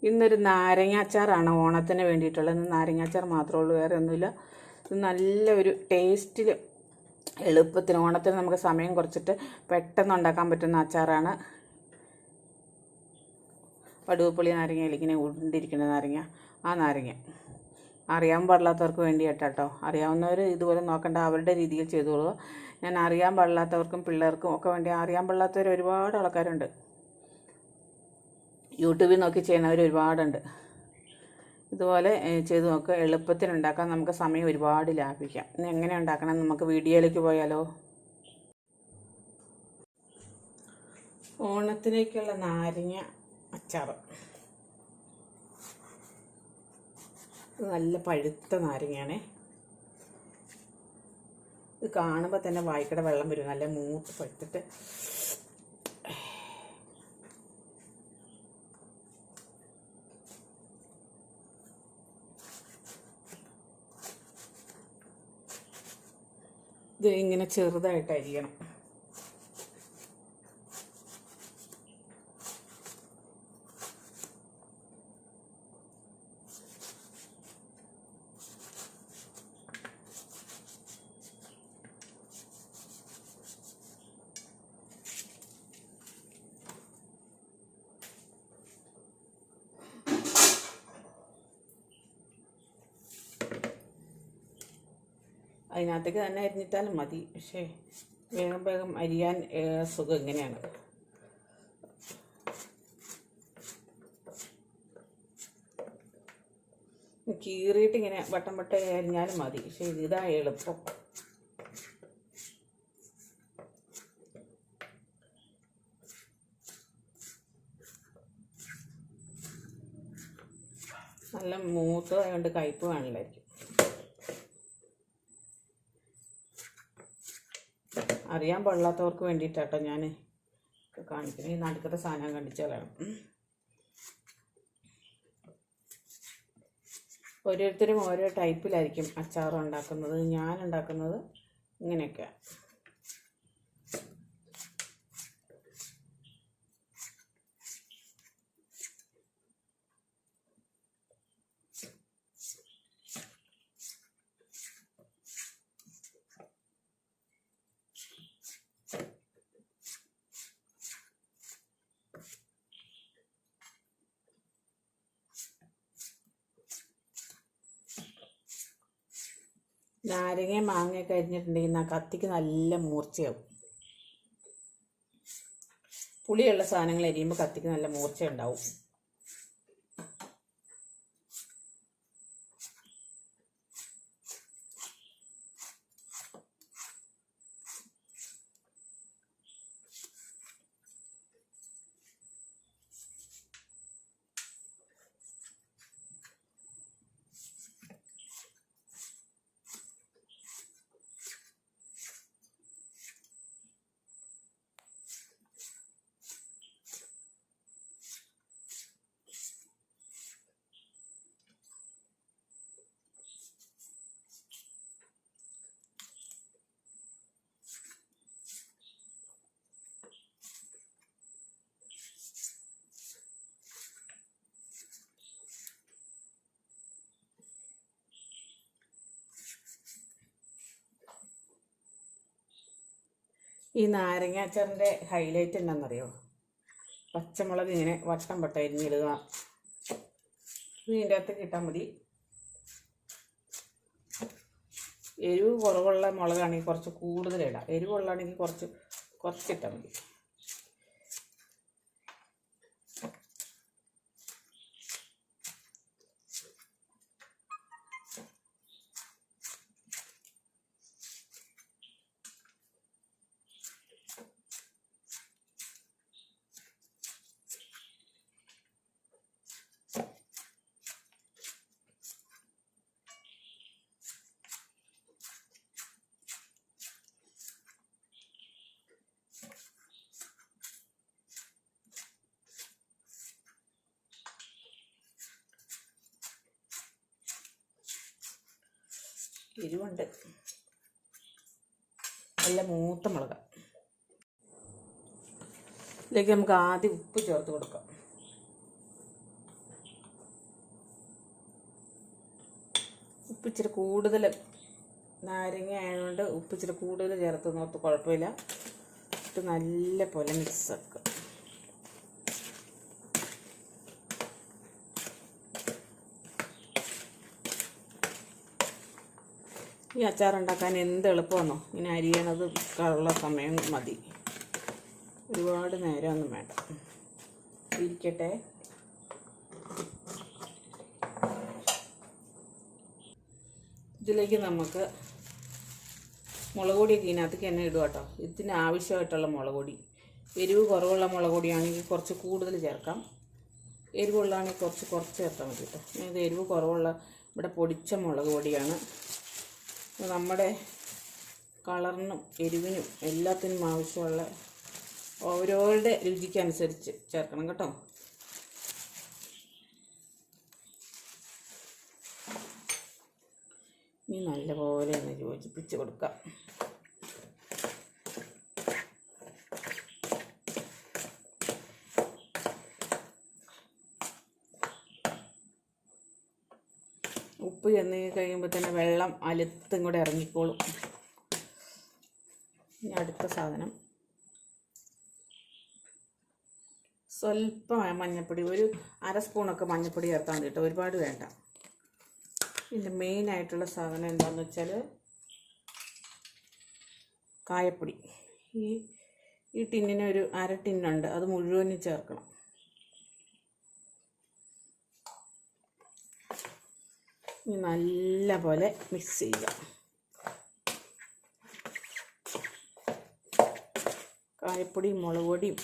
ഇന്നൊരു നാരങ്ങ അച്ചാറാണ് ഓണത്തിന് വേണ്ടിയിട്ടുള്ളത്. ഇന്ന് നാരങ്ങ അച്ചാർ മാത്രമേ ഉള്ളൂ, വേറെ ഒന്നുമില്ല. ഇത് നല്ലൊരു ടേസ്റ്റിൽ എളുപ്പത്തിന് ഓണത്തിന് നമുക്ക് സമയം കുറച്ചിട്ട് പെട്ടെന്ന് ഉണ്ടാക്കാൻ പറ്റുന്ന അച്ചാറാണ്. പടുവപ്പുളി നാരങ്ങയിൽ ഇങ്ങനെ ഉണ്ടിരിക്കുന്ന നാരങ്ങ, ആ നാരങ്ങ അറിയാൻ പാടില്ലാത്തവർക്ക് വേണ്ടി കേട്ടോ. അറിയാവുന്നവർ ഇതുപോലെ നോക്കണ്ട, അവരുടെ രീതിയിൽ ചെയ്തോളുക. ഞാൻ അറിയാൻ പാടില്ലാത്തവർക്കും പിള്ളേർക്കും ഒക്കെ വേണ്ടി, അറിയാൻ പാടില്ലാത്തവർ ഒരുപാട് ആൾക്കാരുണ്ട്, യൂട്യൂബിൽ നോക്കി ചെയ്യുന്നവർ ഒരുപാടുണ്ട്. ഇതുപോലെ ചെയ്ത് നോക്കുക, എളുപ്പത്തിനുണ്ടാക്കാൻ നമുക്ക് സമയം ഒരുപാട് ലാഭിക്കാം. ഇനി എങ്ങനെ ഉണ്ടാക്കണം നമുക്ക് വീഡിയോയിലേക്ക് പോയാലോ. ഓണത്തിലേക്കുള്ള നാരങ്ങ അച്ചാർ. ഇത് നല്ല പഴുത്ത നാരങ്ങയാണേ. ഇത് കാണുമ്പോൾ തന്നെ വായിക്കടെ വെള്ളം വരും, നല്ല മൂത്ത് പഴുത്തിട്ട്. ഇത് ഇങ്ങനെ ചെറുതായിട്ട് അരിയണം. അതിനകത്തേക്ക് തന്നെ അരിഞ്ഞിട്ടാലും മതി, പക്ഷേ വേഗം വേഗം അരിയാൻ സുഖം ഇങ്ങനെയാണ്. കീറിയിട്ട് ഇങ്ങനെ വട്ടം വട്ടം അരിഞ്ഞാലും മതി, പക്ഷേ ഇതാ എളുപ്പം. നല്ല മൂത്തതായതുകൊണ്ട് കയ്പ്പ് കാണില്ലായിരിക്കും. അറിയാൻ പാടില്ലാത്തവർക്ക് വേണ്ടിയിട്ടാട്ടോ ഞാൻ കാണിക്കുന്നത്. ഈ നടുക്കത്തെ സാധനം കണ്ടിച്ചാലാണ്. ഓരോരുത്തരും ഓരോ ടൈപ്പിലായിരിക്കും അച്ചാർ ഉണ്ടാക്കുന്നത്. ഞാൻ ഉണ്ടാക്കുന്നത് ഇങ്ങനെയൊക്കെയാണ്. നാരങ്ങയും മാങ്ങയൊക്കെ അരിഞ്ഞിട്ടുണ്ടെങ്കിൽ കത്തിക്ക് നല്ല മൂർച്ചയാവും. പുളിയുള്ള സാധനങ്ങൾ അരിയുമ്പോൾ കത്തിക്ക് നല്ല മൂർച്ച ഉണ്ടാവും. ഈ നാരങ്ങ അച്ചാറിൻ്റെ ഹൈലൈറ്റ് എന്താണെന്നറിയോ? പച്ചമുളക് ഇങ്ങനെ വട്ടം വട്ടം അരിഞ്ഞിടുക. ഇതിൻ്റെ അകത്തേക്ക് ഇട്ടാൽ മതി. എരിവ് കുറവുള്ള മുളകാണെങ്കിൽ കുറച്ച് കൂടുതലിടാം, എരിവുള്ളതാണെങ്കിൽ കുറച്ചിട്ടാൽ മതി. എരിവുണ്ട്, നല്ല മൂത്ത മുളക്. ഇതിലേക്ക് നമുക്ക് ആദ്യം ഉപ്പ് ചേർത്ത് കൊടുക്കാം. ഉപ്പ് ഇച്ചിരി കൂടുതൽ, നാരങ്ങ ആയതുകൊണ്ട് ഉപ്പ് ഇച്ചിരി കൂടുതൽ ചേർത്ത് നോർത്ത് കുഴപ്പമില്ല. ഇത് നല്ല പോലെ മിക്സ് ആക്കുക. ഈ അച്ചാറുണ്ടാക്കാൻ എന്ത് എളുപ്പമാണോ, ഇങ്ങനെ അരിയണത് ഉള്ള സമയം മതി, ഒരുപാട് നേരമൊന്നും വേണ്ട. ഇരിക്കട്ടെ. ഇതിലേക്ക് നമുക്ക് മുളക് പൊടിയൊക്കെ ഇതിനകത്തേക്ക് തന്നെ ഇടുക കേട്ടോ. ഇതിന് ആവശ്യമായിട്ടുള്ള മുളക് പൊടി, എരിവ് കുറവുള്ള മുളക് പൊടിയാണെങ്കിൽ കുറച്ച് കൂടുതൽ ചേർക്കാം, എരിവുള്ളതാണെങ്കിൽ കുറച്ച് ചേർത്താൽ മതി കേട്ടോ. ഇത് എരിവ് കുറവുള്ള ഇവിടെ പൊടിച്ച മുളക് പൊടിയാണ്. നമ്മുടെ കളറിനും എരിവിനും എല്ലാത്തിനും ആവശ്യമുള്ള ഓരോരുടെ രുചിക്കനുസരിച്ച് ചേർക്കണം കേട്ടോ. ഇനി നല്ലപോലെ ഒന്ന് യോജിപ്പിച്ച് കൊടുക്കാം. ഉപ്പ് ചെന്ന് കഴിയുമ്പോൾ തന്നെ വെള്ളം അലുത്തും കൂടെ ഇറങ്ങിക്കോളും. ഇനി അടുത്ത സാധനം സ്വല്പം മഞ്ഞൾപ്പൊടി, ഒരു അര സ്പൂണൊക്കെ മഞ്ഞൾപ്പൊടി ചേർത്താൽ മതി കേട്ടോ, ഒരുപാട് വേണ്ട. ഇതിൻ്റെ മെയിനായിട്ടുള്ള സാധനം എന്താണെന്ന് വെച്ചാൽ കായപ്പൊടി. ഈ ടിന്നിന് ഒരു അര ടിന്നുണ്ട്, അത് മുഴുവനും ചേർക്കണം. ഇനി നല്ല പോലെ മിക്സ് ചെയ്യുക. കായപ്പൊടിയും മുളക് പൊടിയും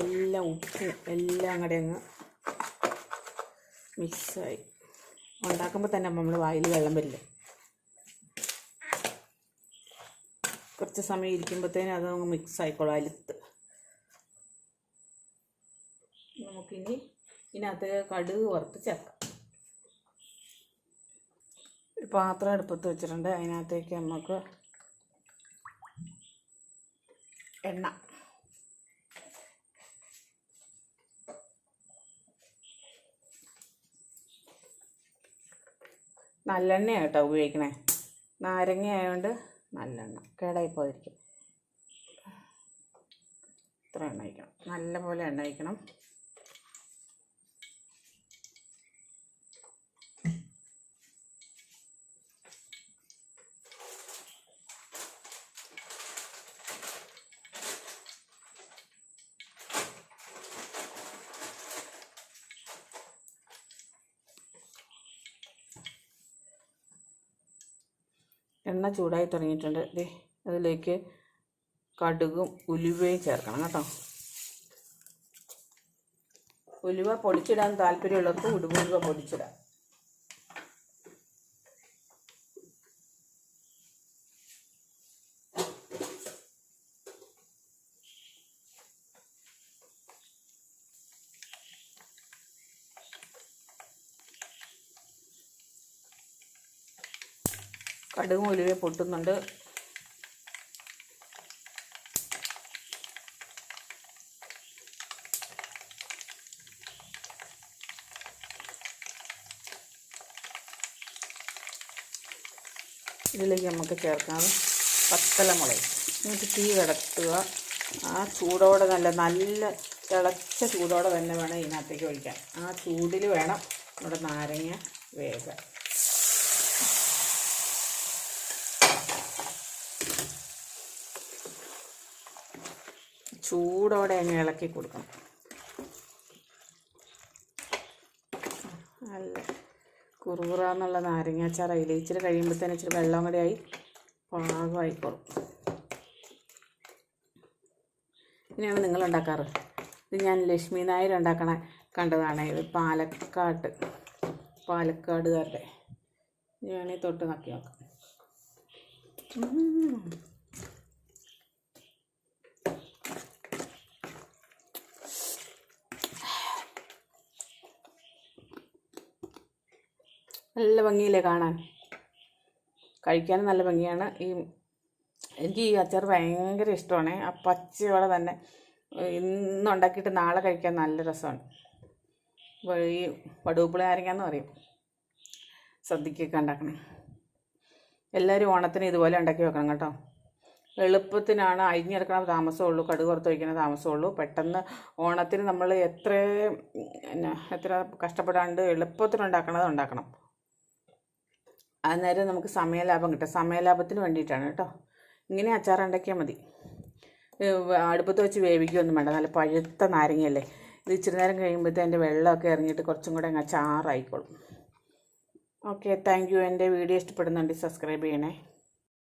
എല്ലാം, ഉപ്പും എല്ലാം കൂടെ അങ്ങ് മിക്സായി. ഉണ്ടാക്കുമ്പോൾ തന്നെ നമ്മൾ വായിൽ വെള്ളം വരില്ലേ. കുറച്ച് സമയം ഇരിക്കുമ്പോഴത്തേനും അതങ്ങ് മിക്സ് ആയിക്കോളും, അലുത്ത്. നമുക്കിനി ഇതിനകത്ത് കടുക് വറുത്ത് ചേർക്കാം. ഒരു പാത്രം അടുപ്പത്ത് വെച്ചിട്ടുണ്ട്, അതിനകത്തേക്ക് നമുക്ക് എണ്ണ, നല്ലെണ്ണയാണ് കേട്ടോ ഉപയോഗിക്കണേ. നാരങ്ങ ആയതുകൊണ്ട് നല്ലെണ്ണ കേടായി പോയിരിക്കും. ഇത്ര എണ്ണ ഒഴിക്കണം, നല്ല പോലെ എണ്ണ ഒഴിക്കണം. എണ്ണ ചൂടായി തുടങ്ങിയിട്ടുണ്ട്. അതിലേക്ക് കടുകും ഉലുവയും ചേർക്കണം കേട്ടോ. ഉലുവ പൊടിച്ചിടാൻ താല്പര്യമുള്ളവർക്ക് ഉലുവ പൊടിച്ചിടാം. കടുകും ഉലുവ പൊട്ടുന്നുണ്ട്. ഇതിലേക്ക് നമുക്ക് ചേർക്കാം പത്തലമുളക്. എന്നിട്ട് തീ കിടത്തുക. ആ ചൂടോടെ നല്ല തിളച്ച ചൂടോടെ തന്നെ വേണം ഇതിനകത്തേക്ക് ഒഴിക്കാൻ. ആ ചൂടിൽ വേണം നമ്മുടെ നാരങ്ങ വേഗം. ചൂടോടെ അങ്ങ് ഇളക്കി കൊടുക്കണം. നല്ല കുറുകുറാന്നുള്ള നാരങ്ങാച്ചാർ അതിൽ ഇച്ചിരി കഴിയുമ്പോഴത്തേനും ഇച്ചിരി വെള്ളം കൂടെ ആയി പാകമായിക്കോളും. ഇങ്ങനെയാണ് നിങ്ങൾ ഉണ്ടാക്കാറ്. ഇത് ഞാൻ ലക്ഷ്മി നായർ ഉണ്ടാക്കണ കണ്ടതാണ്. ഇത് പാലക്കാടുകാരുടെ. ഞാനീ തൊട്ട് നക്കി നോക്കാം. നല്ല ഭംഗിയില്ലേ കാണാൻ, കഴിക്കാനും നല്ല ഭംഗിയാണ്. എനിക്ക് ഈ അച്ചാർ ഭയങ്കര ഇഷ്ടമാണ്. ആ പച്ചയോടെ തന്നെ ഇന്നുണ്ടാക്കിയിട്ട് നാളെ കഴിക്കാൻ നല്ല രസമാണ്. ഈ വടുവപ്പുളി നാരങ്ങയെന്ന് പറയും. സദ്യക്കൊക്കെ ഉണ്ടാക്കണം. എല്ലാവരും ഓണത്തിന് ഇതുപോലെ ഉണ്ടാക്കി വെക്കണം കേട്ടോ. എളുപ്പത്തിനാണ്, അരിഞ്ഞെടുക്കണ താമസമുള്ളൂ, കടുക് വറുത്ത് വയ്ക്കുന്ന താമസമുള്ളൂ. പെട്ടെന്ന് ഓണത്തിന് നമ്മൾ എത്ര കഷ്ടപ്പെടാണ്ട് എളുപ്പത്തിന് ഉണ്ടാക്കണം. അന്നേരം നമുക്ക് സമയലാഭം കിട്ടും. സമയലാഭത്തിന് വേണ്ടിയിട്ടാണ് കേട്ടോ. ഇങ്ങനെ അച്ചാർ ഉണ്ടാക്കിയാൽ മതി. അടുപ്പത്ത് വെച്ച് വേവിക്കുകയൊന്നും വേണ്ട. നല്ല പഴുത്ത നാരങ്ങയല്ലേ. ഇത് ഇച്ചിരി നേരം കഴിയുമ്പോഴത്തേ അതിൻ്റെ വെള്ളമൊക്കെ ഇറങ്ങിയിട്ട് കുറച്ചും കൂടെ അങ്ങ് അച്ചാറായിക്കോളും. Okay, thank you. എൻ്റെ വീഡിയോ ഇഷ്ടപ്പെടുന്നുണ്ടെങ്കിൽ സബ്സ്ക്രൈബ് ചെയ്യണേ.